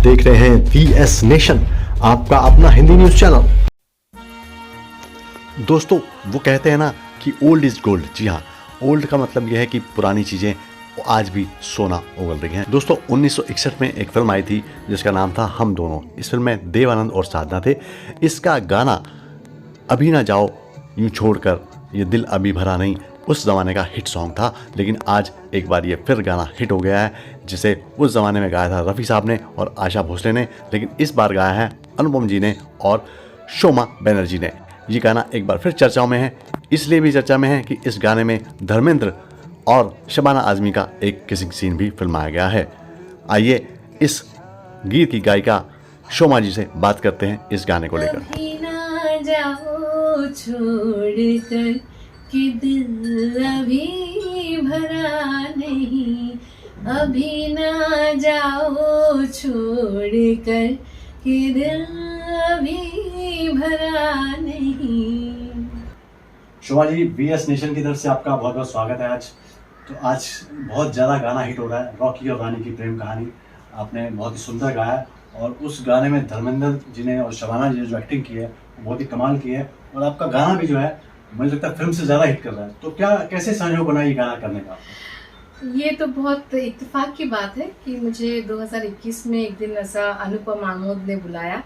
देख रहे हैं VS नेशन, आपका अपना हिंदी न्यूज चैनल। दोस्तों, वो कहते हैं ना कि ओल्ड इज गोल्ड। जी हाँ, ओल्ड का मतलब यह है कि पुरानी चीजें आज भी सोना उगल रही हैं। दोस्तों, 1961 में एक फिल्म आई थी जिसका नाम था हम दोनों। इस फिल्म में देव आनंद और साधना थे। इसका गाना अभी ना जाओ यूं छोड़कर, ये दिल अभी भरा नहीं, उस ज़माने का हिट सॉन्ग था। लेकिन आज एक बार ये फिर गाना हिट हो गया है, जिसे उस ज़माने में गाया था रफ़ी साहब ने और आशा भोसले ने, लेकिन इस बार गाया है अनुपम जी ने और शोमा बनर्जी ने। ये गाना एक बार फिर चर्चाओं में है, इसलिए भी चर्चा में है कि इस गाने में धर्मेंद्र और शबाना आज़मी का एक किसिंग सीन भी फिल्माया गया है। आइए इस गीत की गायिका शोमा जी से बात करते हैं इस गाने को लेकर। अभी ना जाओ छोड़कर कि दिल अभी भरा नहीं, अभी ना जाओ छोड़कर कि दिल अभी भरा नहीं। शोभा जी, VS नेशन की तरफ से आपका बहुत बहुत स्वागत है। आज बहुत ज़्यादा गाना हिट हो रहा है, रॉकी और रानी की प्रेम कहानी। आपने बहुत ही सुंदर गाया है और उस गाने में धर्मेंद्र जी ने और शबाना जी ने जो एक्टिंग की है वो बहुत ही कमाल की है। और आपका गाना भी जो है मुझे लगता है फिल्म से ज़्यादा हिट कर रहा है। तो कैसे संयोग बना ये गाना करने का? ये तो बहुत इत्तेफाक की बात है कि मुझे 2021 में एक दिन ऐसा अनुपम आमोद ने बुलाया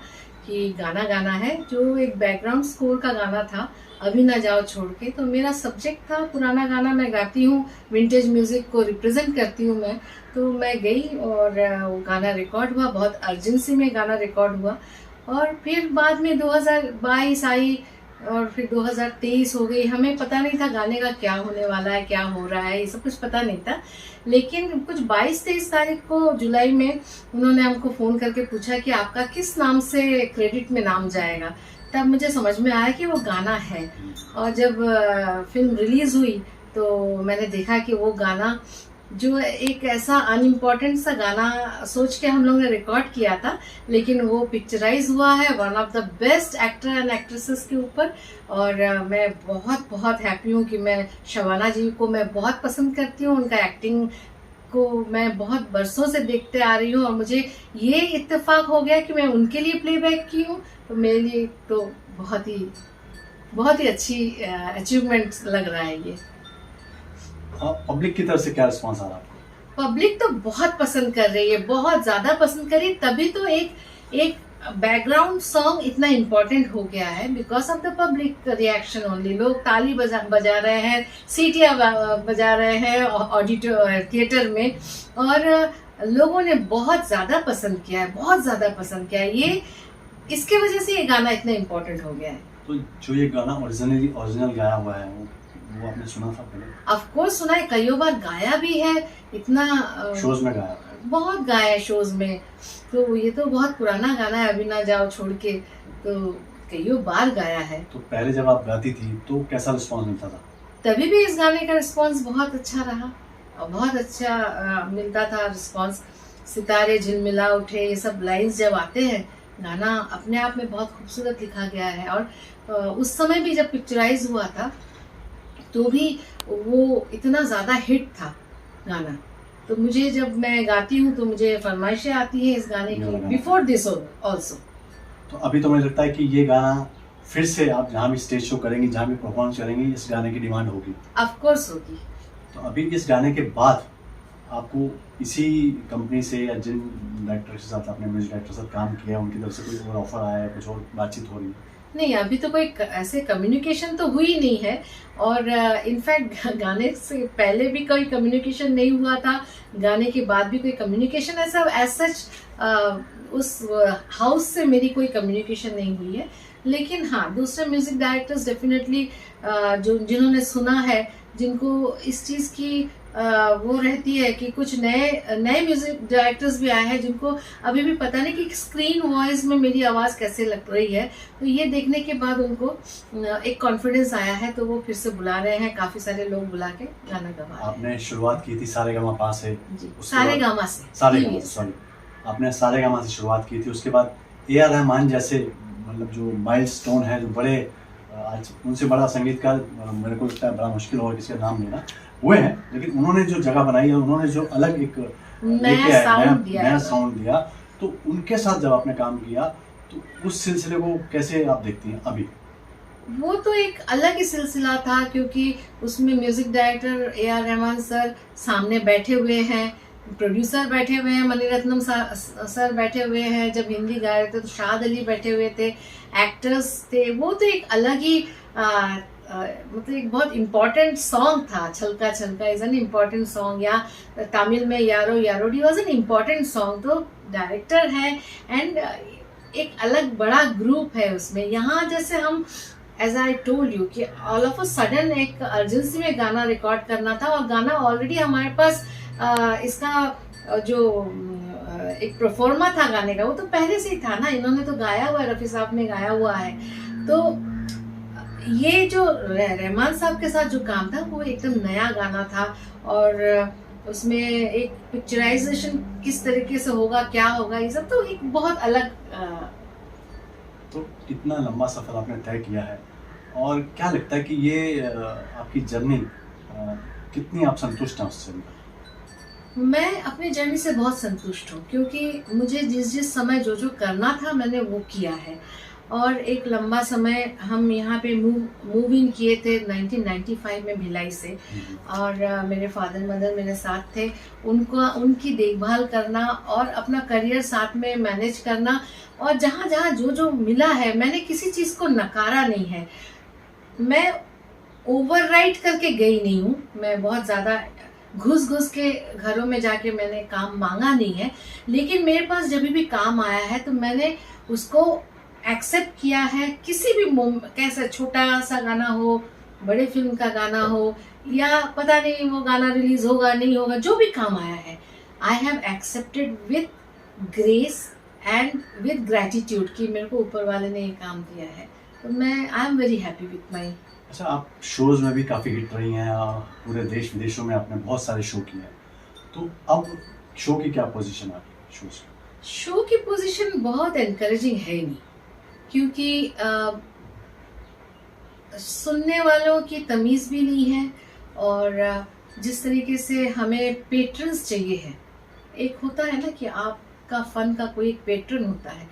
कि गाना है, जो एक बैकग्राउंड स्कोर का गाना था, अभी ना जाओ छोड़ के। तो मेरा सब्जेक्ट था पुराना गाना, मैं गाती हूँ, विंटेज म्यूजिक को रिप्रेजेंट करती हूँ मैं। तो मैं गई और वो गाना रिकॉर्ड हुआ, बहुत अर्जेंसी में गाना रिकॉर्ड हुआ। और फिर बाद में 2022 आई और फिर 2023 हो गई। हमें पता नहीं था गाने का क्या होने वाला है, क्या हो रहा है, ये सब कुछ पता नहीं था। लेकिन कुछ 22-23 तारीख को जुलाई में उन्होंने हमको फ़ोन करके पूछा कि आपका किस नाम से क्रेडिट में नाम जाएगा। तब मुझे समझ में आया कि वो गाना है। और जब फिल्म रिलीज़ हुई तो मैंने देखा कि वो गाना जो एक ऐसा अनइम्पॉर्टेंट सा गाना सोच के हम लोग ने रिकॉर्ड किया था, लेकिन वो पिक्चराइज हुआ है one of the best actor and actresses के ऊपर। और मैं बहुत बहुत हैप्पी हूँ कि मैं शबाना जी को मैं बहुत पसंद करती हूँ, उनका एक्टिंग को मैं बहुत बरसों से देखते आ रही हूँ। और मुझे ये इत्तेफाक हो गया कि मैं उनके लिए प्लेबैक की हूँ, तो मेरे लिए तो बहुत ही अच्छी अचीवमेंट लग रहा है ये। पब्लिक की तरफ से क्या रिस्पॉन्स आ रहा है आपको? पब्लिक तो बहुत पसंद कर रही है, बहुत ज्यादा पसंद कर रही है। तभी तो एक बैकग्राउंड सॉन्ग इतना इम्पोर्टेंट हो गया है, because of the public reaction only. लोग ताली बजा रहे हैं, सीटियां बजा रहे हैं ऑडिटोरियम थिएटर में, और लोगों ने बहुत ज्यादा पसंद किया है, बहुत ज्यादा पसंद किया है। ये इसके वजह से ये गाना इतना इम्पोर्टेंट हो गया है। तो जो ये गाना ओरिजिनल गाया हुआ है वो आपने सुना था पहले? ऑफ कोर्स सुना है, कईयों बार गाया भी है, इतना शोज में गाया है, बहुत गाया है शोज में। तो ये तो बहुत पुराना गाना है, अभी ना जाओ छोड़ के, तो कईयों बार गाया है। तो पहले जब आप गाती थी तो कैसा रिस्पॉन्स मिलता था? तभी भी इस गाने का रिस्पॉन्स बहुत अच्छा रहा और बहुत अच्छा मिलता था रिस्पॉन्स। सितारे झिलमिला उठे, ये सब लाइंस जब आते हैं, गाना अपने आप में बहुत खूबसूरत लिखा गया है। और उस समय भी जब पिक्चराइज हुआ था तो भी वो इतना ज़्यादा हिट था गाना। तो मुझे जब मैं गाती हूँ तो मुझे फरमाइशें आती हैं इस गाने की, बिफोर दिस ऑल्सो। तो अभी तो मुझे लगता है कि ये गाना फिर से आप जहाँ भी स्टेज शो करेंगी, जहाँ भी परफॉर्मेंस करेंगी, इस गाने की डिमांड होगी। ऑफ कोर्स होगी। तो अभी इस गाने के बाद आपको इसी कंपनी से या जिन डायरेक्टर के साथ आपने म्यूजिक डायरेक्टर के साथ काम किया उनकी तरफ से कोई और ऑफर आया है, कुछ और बातचीत हो रही है? नहीं, अभी तो कोई ऐसे कम्युनिकेशन तो हुई नहीं है। और इनफैक्ट गाने से पहले भी कोई कम्युनिकेशन नहीं हुआ था, गाने के बाद भी कोई कम्युनिकेशन ऐसा एज सच उस हाउस से मेरी कोई कम्युनिकेशन नहीं हुई है। लेकिन हाँ, दूसरे म्यूजिक डायरेक्टर्स डेफिनेटली जिन्होंने सुना है, जिनको इस चीज़ की वो रहती है कि कुछ नए म्यूजिक डायरेक्टर्स भी आए हैं जिनको अभी भी पता नहीं कि स्क्रीन वॉइस में मेरी आवाज़ कैसे लग रही है। तो ये देखने के बाद उनको एक कॉन्फिडेंस आया है, तो वो फिर से बुला रहे हैं, काफ़ी सारे लोग बुला के गाना गवा। आपने शुरुआत की थी सारेगामा से? सारेगामा से, सॉरी, आपने सारेगामा से शुरुआत की थी। उसके बाद AR रहमान जैसे, मतलब जो माइलस्टोन है, जो बड़े आज उनसे बड़ा संगीतकार मेरे को लगता है बड़ा मुश्किल होगा किसी का नाम लेना, हुए हैं। लेकिन उन्होंने जो जगह बनाई है, उन्होंने जो अलग एक नया साउंड दिया, तो उनके साथ जब आपने काम किया तो उस सिलसिले को कैसे आप देखती हैं अभी? वो तो एक अलग ही सिलसिला था, क्योंकि उसमें music director A.R. Rahman sir सामने बैठे हुए हैं, प्रोड्यूसर बैठे हुए हैं, मणिरत्नम सर बैठे हुए हैं, जब हिंदी गा रहे थे तो शाद अली बैठे हुए थे, एक्टर्स थे। वो तो एक अलग ही मतलब एक बहुत इम्पोर्टेंट सॉन्ग था। छलका छलका इज एन इम्पोर्टेंट सॉन्ग, या तमिल में यारो यारोडी वाज एन इम्पोर्टेंट सॉन्ग। तो डायरेक्टर है एंड एक अलग बड़ा ग्रुप है उसमें। यहाँ जैसे हम एज आई टोल्ड यू कि ऑल ऑफ अ सडन एक अर्जेंसी में गाना रिकॉर्ड करना था, और गाना ऑलरेडी हमारे पास इसका जो एक प्रोफॉर्मा था गाने का, वो तो पहले से ही था ना, इन्होंने तो गाया हुआ है, रफी साहब ने गाया हुआ है। तो ये जो रहमान साहब के साथ जो काम था वो एकदम नया गाना था, और उसमें एक पिक्चराइजेशन किस तरीके से होगा, क्या होगा, ये सब तो एक बहुत अलग तो इतना लंबा सफ़र आपने तय किया है, और क्या लगता है कि ये आपकी जर्नी कितनी आप संतुष्ट हैं उससे? मैं अपनी जर्नी से बहुत संतुष्ट हूँ, क्योंकि मुझे जिस समय जो करना था मैंने वो किया है। और एक लंबा समय हम यहाँ पे मूव इन किए थे 1995 में भिलाई से, और मेरे फादर मदर मेरे साथ थे। उनकी देखभाल करना और अपना करियर साथ में मैनेज करना, और जहाँ जहाँ जो मिला है, मैंने किसी चीज़ को नकारा नहीं है। मैं ओवरराइड करके गई नहीं हूँ, मैं बहुत ज़्यादा घुस के घरों में जाके मैंने काम मांगा नहीं है, लेकिन मेरे पास जब भी काम आया है तो मैंने उसको एक्सेप्ट किया है। किसी भी कैसा छोटा सा गाना हो, बड़े फिल्म का गाना हो, या पता नहीं वो गाना रिलीज होगा नहीं होगा, जो भी काम आया है I have accepted with grace and with gratitude कि मेरे को ऊपर वाले ने ये काम दिया है। तो मैं I am very happy with my. अच्छा, आप शोज़ में भी काफ़ी हिट रही हैं, पूरे देश विदेशों में आपने बहुत सारे शो किए हैं, तो अब शो की क्या पोजीशन है आपकी शोज़ की? शो की पोजीशन बहुत एनकरेजिंग है नहीं, क्योंकि सुनने वालों की तमीज़ भी नहीं है, और जिस तरीके से हमें पेट्रन्स चाहिए है, एक होता है ना कि आपका फन का कोई एक पेट्रन होता है,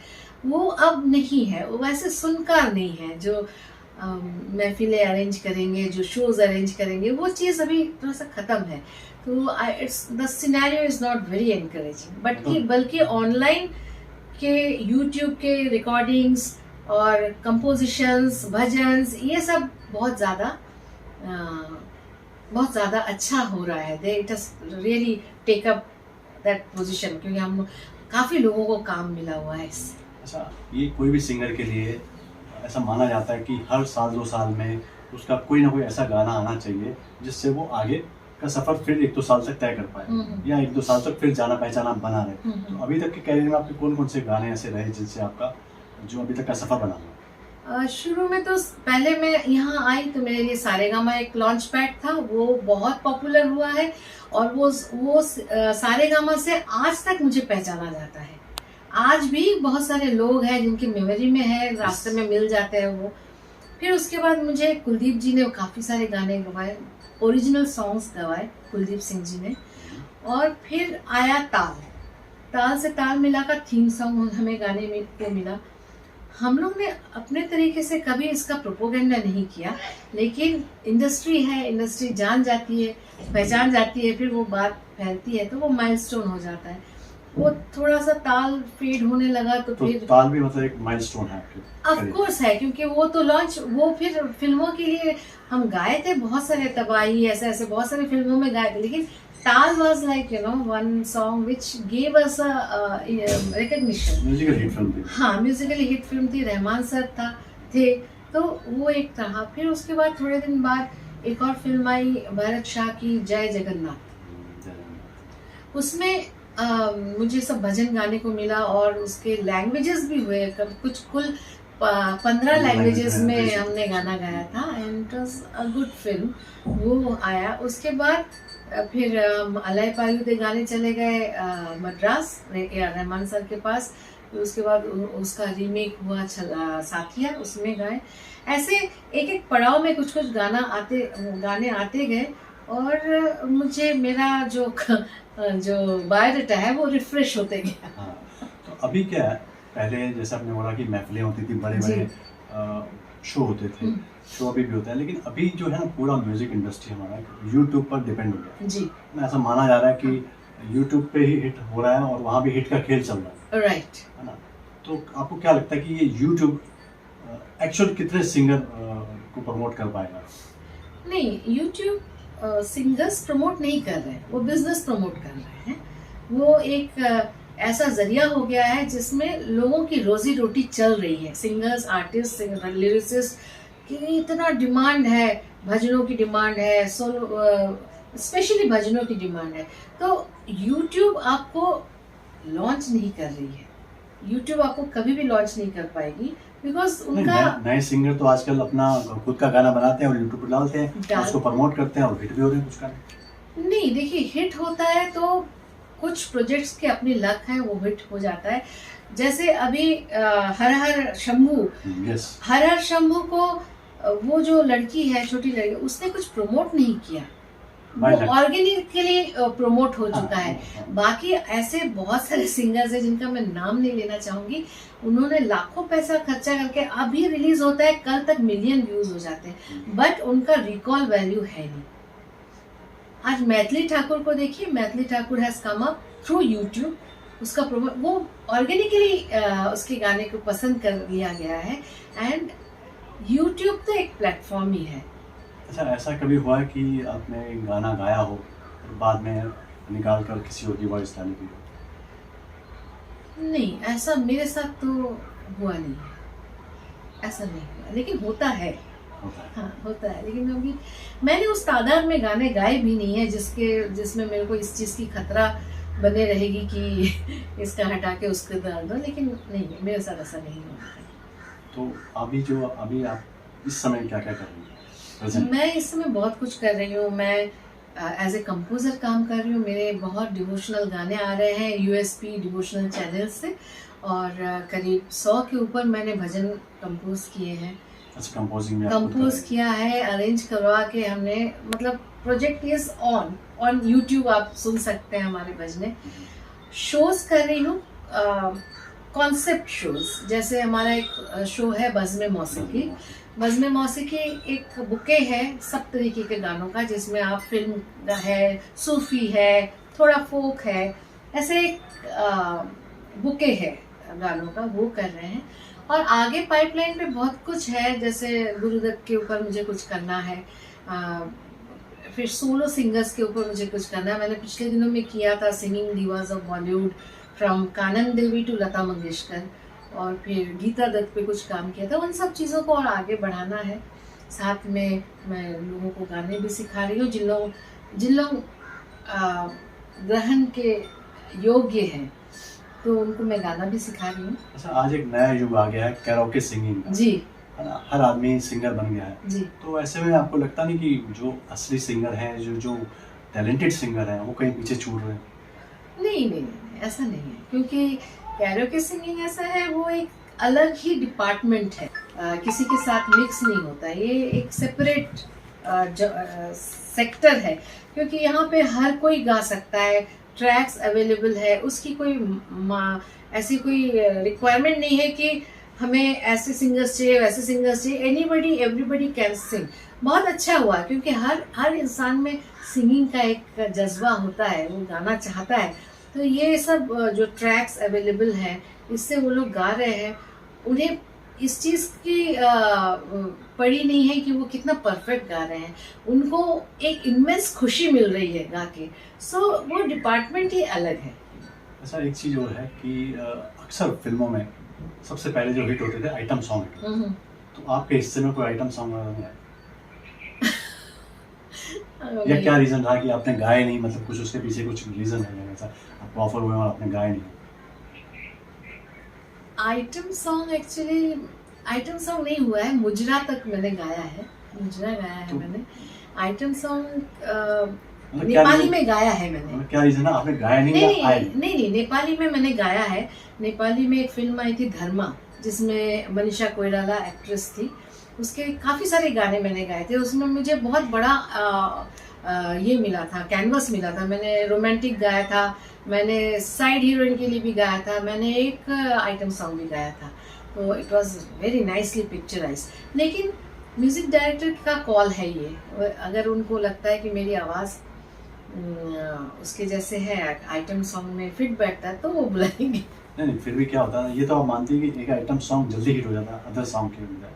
वो अब नहीं है। वो वैसे सुनकार नहीं है जो महफिलें अरेंज करेंगे, जो शोज अरेंज करेंगे, वो चीज़ अभी थोड़ा सा ख़त्म है। तो it's the scenario is not very encouraging, बल्कि ऑनलाइन के यूट्यूब के रिकॉर्डिंग्स और कंपोजिशंस, भजन्स, ये सब बहुत ज़्यादा अच्छा हो रहा है। They it has really take up that position, क्योंकि हम काफ़ी लोगों को काम मिला हुआ है इससे। अच्छा, ये कोई भी सिंगर के लिए ऐसा माना जाता है कि हर साल 2 साल में उसका कोई ना कोई ऐसा गाना आना चाहिए जिससे वो आगे का सफ़र फिर 1-2 साल तक तय कर पाए, या 1-2 साल तक फिर जाना पहचाना बना रहे। तो अभी तक के कैरियर में आपके कौन कौन से गाने ऐसे रहे जिनसे आपका जो अभी तक का सफ़र बना हुआ? शुरू में तो पहले मैं यहाँ आई तो मेरे लिए सारेगामा एक लॉन्च पैड था, वो बहुत पॉपुलर हुआ है, और वो सारेगामा से आज तक मुझे पहचाना जाता है। आज भी बहुत सारे लोग हैं जिनकी मेमोरी में है, रास्ते में मिल जाते हैं वो। फिर उसके बाद मुझे कुलदीप जी ने काफ़ी सारे गाने गवाए, ओरिजिनल सॉन्ग्स गवाए कुलदीप सिंह जी ने। और फिर आया ताल से ताल मिला का थीम सॉन्ग हमें गाने में को मिला। हम लोग ने अपने तरीके से कभी इसका प्रोपोगेंडा नहीं किया, लेकिन इंडस्ट्री है, इंडस्ट्री जान जाती है, पहचान जाती है, फिर वो बात फैलती है तो वो माइलस्टोन हो जाता है। वो थोड़ा सा ताल फेड होने लगा तो फिर ताल भी मतलब एक माइलस्टोन है आपके? ऑफ कोर्स है, क्योंकि वो तो लॉन्च, वो फिर फिल्मों के लिए हम गाए थे बहुत सारे, तबाही ऐसे बहुत सारी फिल्मों में गाए थे, लेकिन ताल was like one song which gave us a recognition. Musical hit film थी। हाँ, म्यूजिकली हिट फिल्म थी, रहमान सर थे, तो वो एक तरह। फिर उसके बाद थोड़े दिन बाद एक और फिल्म आई भरत शाह की जय जगन्नाथ। उसमें मुझे सब भजन गाने को मिला, और उसके लैंग्वेजेस भी हुए, कुछ कुल 15 लैंग्वेजेस में हमने गाना गाया था, and it was a good film. वो आया, उसके बाद फिर अलय पायु दे गाने चले गए मद्रास रहमान सर के पास। उसके बाद उसका रीमेक हुआ साथिया, उसमें गाए। ऐसे एक एक पड़ाव में कुछ गाने आते गए, और मुझे मेरा जो बायोडाटा है वो रिफ्रेश होते गया। हाँ, तो अभी क्या है, पहले जैसे आपने बोला कि महफिलें होती थी, बड़े जी। बड़े शो होते थे, शो अभी भी होता है, लेकिन अभी जो है ना पूरा म्यूजिक इंडस्ट्री हमारा यूट्यूब पर डिपेंड हो गया है। जी। ऐसा माना जा रहा है कि यूट्यूब पे ही हिट हो रहा है और वहाँ भी हिट का खेल चल रहा राइट। है ना। तो आपको क्या लगता है कि ये यूट्यूब एक्चुअल कितने सिंगर को प्रमोट कर पाएगा? नहीं, यूट्यूब सिंगर्स प्रमोट नहीं कर रहे हैं, वो बिजनेस प्रमोट कर रहे हैं। वो एक ऐसा जरिया हो गया है जिसमें लोगों की रोजी रोटी चल रही है। सिंगर्स, आर्टिस्ट, सिंगर, लिरिसिस्ट की इतना डिमांड है, भजनों की डिमांड है, सोलो, स्पेशली भजनों की डिमांड है। तो यूट्यूब आपको लॉन्च नहीं कर रही है, यूट्यूब आपको कभी भी लॉन्च नहीं कर पाएगी, बिकॉज उनका नए सिंगर तो आजकल अपना खुद का गाना बनाते हैं और यूट्यूब पर डालते हैं, उसको प्रमोट करते हैं और हिट भी हो रहे हैं कुछ गाने। नहीं, देखिए, हिट होता है तो कुछ प्रोजेक्ट्स के अपनी लक है, वो हिट हो जाता है। जैसे अभी हर हर शंभू, यस, हर हर शंभू को वो जो लड़की है, छोटी लड़की, उसने कुछ प्रमोट नहीं किया, वो ऑर्गेनिकली प्रमोट हो चुका है। बाकी ऐसे बहुत सारे सिंगर्स हैं जिनका मैं नाम नहीं लेना चाहूंगी, उन्होंने लाखों पैसा खर्चा करके अभी रिलीज होता है, कल तक मिलियन व्यूज हो जाते हैं, बट उनका रिकॉल वैल्यू है नहीं। आज मैथिली ठाकुर को देखिए, Maithili Thakur has come up through YouTube, उसका प्रमोट, वो ऑर्गेनिकली उसके गाने को पसंद कर लिया गया है, एंड यूट्यूब तो एक प्लेटफॉर्म ही है। अच्छा, ऐसा कभी हुआ है कि आपने गाना गाया हो और बाद में निकाल कर किसी और की वॉइस डाली हुई हो? नहीं, ऐसा मेरे साथ तो हुआ नहीं है, ऐसा नहीं हुआ, लेकिन होता है। होता है। हाँ, होता है, लेकिन अभी मैंने उस तादाद में गाने गाए भी नहीं है जिसमें मेरे को इस चीज़ की खतरा बने रहेगी कि इसका हटा के उसको डाल दो, लेकिन नहीं, मेरे साथ ऐसा नहीं होता है। तो अभी आप इस समय क्या क्या कर रही हैं? Present? मैं इस समय बहुत कुछ कर रही हूँ। मैं एज ए कंपोजर काम कर रही हूँ, मेरे बहुत डिवोशनल गाने आ रहे हैं यूएसपी डिवोशनल चैनल से, और करीब 100 के ऊपर मैंने भजन कंपोज किए हैं। अच्छा, कंपोजिंग में कंपोज किया है, अरेंज करवा के हमने, मतलब प्रोजेक्ट इज ऑन यूट्यूब, आप सुन सकते हैं हमारे भजने। शोज कर रही हूँ, कॉन्सेप्ट शोज, जैसे हमारा एक शो है बज़्म मौसीकी। बज़्म मौसीकी एक बुके है सब तरीके के गानों का, जिसमें आप फिल्म है, सूफी है, थोड़ा फोक है, ऐसे एक बुके है गानों का, वो कर रहे हैं। और आगे पाइपलाइन पे बहुत कुछ है, जैसे गुरुदत्त के ऊपर मुझे कुछ करना है, फिर सोलो सिंगर्स के ऊपर मुझे कुछ करना है। मैंने पिछले दिनों में किया था singing divas of Bollywood, from Kanan Devi to Lata Mangeshkar, और फिर गीता दत्त पे कुछ काम किया था। उन सब चीज़ों को और आगे बढ़ाना है। साथ में मैं लोगों को गाने भी सिखा रही हूँ, जिन लोग ग्रहण के योग्य हैं, तो उनको मैं गाना भी सिखा रही हूँ। अच्छा, आज एक नया युग आ गया है कैरोके सिंगिंग का, जी, है ना, हर आदमी सिंगर बन गया है। जी। तो ऐसे में आपको लगता नहीं कि जो असली सिंगर हैं, जो टैलेंटेड सिंगर हैं, वो कहीं पीछे छूट रहे हैं? नहीं, ऐसा नहीं है, क्योंकि कैरोके सिंगिंग ऐसा है, वो एक अलग ही डिपार्टमेंट है, किसी के साथ मिक्स नहीं होता, ये एक सेपरेट सेक्टर है, क्योंकि यहाँ पे हर कोई गा सकता है, ट्रैक्स अवेलेबल है, उसकी कोई ऐसी कोई रिक्वायरमेंट नहीं है कि हमें ऐसे सिंगर्स चाहिए, वैसे सिंगर्स चाहिए, एनीबडी एवरीबडी कैन सिंग। बहुत अच्छा हुआ, क्योंकि हर इंसान में सिंगिंग का एक जज्बा होता है, वो गाना चाहता है। तो ये सब जो ट्रैक्स अवेलेबल हैं, इससे वो लोग गा रहे हैं, उन्हें इस चीज़ की पड़ी नहीं है कि वो कितना परफेक्ट गा रहे हैं, उनको एक इमेंस खुशी मिल रही है गा के। सो वो डिपार्टमेंट ही अलग है। अच्छा, एक चीज़ और है कि अक्सर फिल्मों में सबसे पहले जो हिट होते थे आइटम सॉन्ग, तो आपके हिस्से में कोई आइटम सॉन्ग नहीं आया? या क्या रीजन रहा कि आपने गाए नहीं? मतलब कुछ उसके पीछे कुछ रीजन है ऐसा, आपको ऑफर हुए और आपने गाए नहीं? Item song actually item song नहीं हुआ है, मुजरा तक मैंने गाया है, मुजरा गाया है मैंने। आइटम सॉन्ग नेपाली में गाया है मैंने। क्या रीजन है, आपने गाया नहीं? नहीं, नेपाली में मैंने गाया है। नेपाली में एक फिल्म आई थी धर्मा, जिसमें मनीषा कोइराला एक्ट्रेस थी, उसके काफ़ी सारे गाने मैंने गाए थे। उसमें मुझे बहुत बड़ा ये मिला था, कैनवस मिला था। मैंने रोमांटिक गाया था, मैंने साइड हीरोइन के लिए भी गाया था, मैंने एक आइटम सॉन्ग भी गाया था। तो it was very nicely picturise. लेकिन म्यूज़िक डायरेक्टर का कॉल है ये, अगर उनको लगता है कि मेरी आवाज़ उसके जैसे है, आइटम सॉन्ग में फिट बैठता है, तो वो बुलाएंगे। नहीं फिर भी क्या होता है, ये तो आप मानती है कि एक आइटम सॉन्ग जल्दी हिट हो जाता है अदर सॉन्ग के बजाय?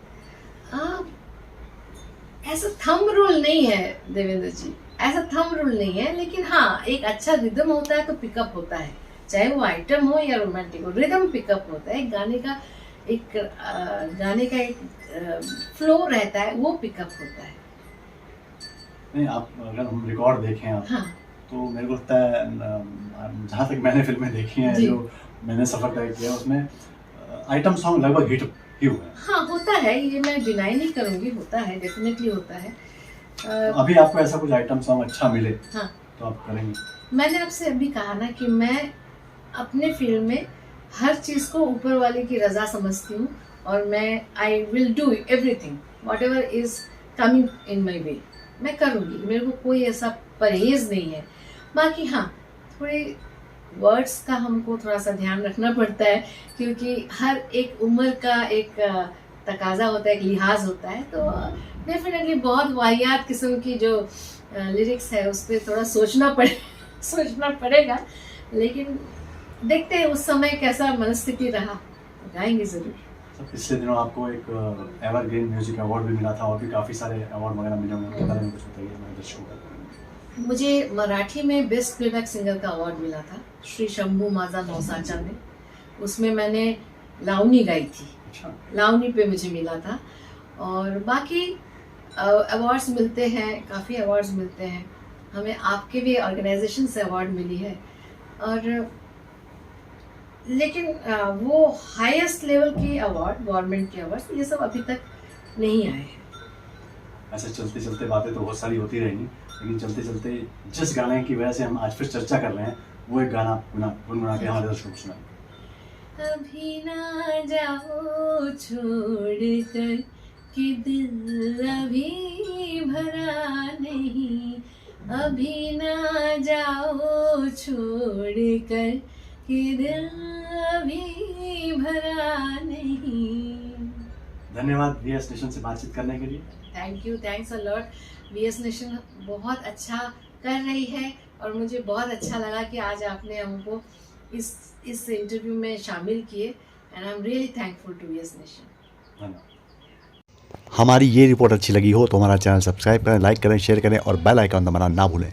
ऐसा थंब रूल नहीं है देवेंद्र जी, ऐसा थंब रूल नहीं है। लेकिन हाँ, एक अच्छा रिदम होता है तो पिकअप होता है, चाहे वो आइटम हो या रोमांटिक हो, रिदम पिकअप होता है। गाने का एक फ्लो रहता है, वो पिकअप होता है। नहीं, आप अगर हम रिकॉर्ड देखें आप, हाँ तो मेरे को लगता है जहाँ तक मैंने फिल्में देखी हैं, जी। जो मैंने सफ़र तय किया, उसमें आइटम सॉन्ग लगभग हिट ही हुए हैं। हाँ होता है, ये मैं डिनाई नहीं करूँगी, होता है, डेफिनेटली होता है। अभी आपको ऐसा कुछ आइटम सॉन्ग अच्छा मिले हाँ, तो आप करेंगे? मैंने आपसे अभी कहा ना कि मैं अपने फील्ड में हर चीज़ को ऊपर वाले की रजा समझती हूँ, और मैं I will do everything what is coming in my way, मैं करूँगी। मेरे को कोई ऐसा परहेज नहीं है। बाकी हाँ, थोड़े वर्ड्स का हमको थोड़ा सा ध्यान रखना पड़ता है, क्योंकि हर एक उम्र का एक तकाजा होता है, एक लिहाज होता है। तो डेफिनेटली बहुत वाहियात किस्म की जो लिरिक्स है उस पर थोड़ा सोचना पड़ेगा। लेकिन देखते हैं उस समय कैसा मनस्थिति रहा, गाएंगे जरूर। पिछले दिनों आपको एक एवरग्रीन म्यूजिक अवार्ड भी मिला था, और भी काफ़ी सारे अवार्ड वगैरह मिले होंगे, उनके बारे में कुछ बताइए हमारे दर्शकों को। मुझे मराठी में बेस्ट प्लेबैक सिंगर का अवार्ड मिला था, श्री शंभू माझा नौसाचा में। उसमें मैंने लावनी गाई थी, अच्छा, लावनी पे मुझे मिला था। और बाकी अवार्ड्स मिलते हैं, काफ़ी अवार्ड्स मिलते हैं हमें, आपके भी ऑर्गेनाइजेशन से अवार्ड मिली है। और लेकिन वो हाईएस्ट लेवल की अवार्ड, गवर्नमेंट के अवार्ड्स, ये सब अभी तक नहीं आए हैं। ऐसे चलते चलते बातें तो बहुत सारी होती रहेंगी, लेकिन चलते चलते जिस गाने की वजह से हम आज फिर चर्चा कर रहे हैं, वो एक गाना गुनगुना के हमारे दर्शकों को सुनाएं। अभी ना जाओ छोड़ कर कि दिल अभी भरा नहीं, अभी ना जाओ छोड़ कर कि दिल अभी भरा नहीं। धन्यवाद VS नेशन से बातचीत करने के लिए। Thank you, thanks a lot. VS nation बहुत अच्छा कर रही है, और मुझे बहुत अच्छा लगा कि आज आपने हमको इस इंटरव्यू में शामिल किए, and I am really thankful to VS nation. धन्यवाद। हमारी ये रिपोर्ट अच्छी लगी हो तो हमारा चैनल सब्सक्राइब करें, लाइक करें, शेयर करें और बेल आइकन दबाना ना भूलें।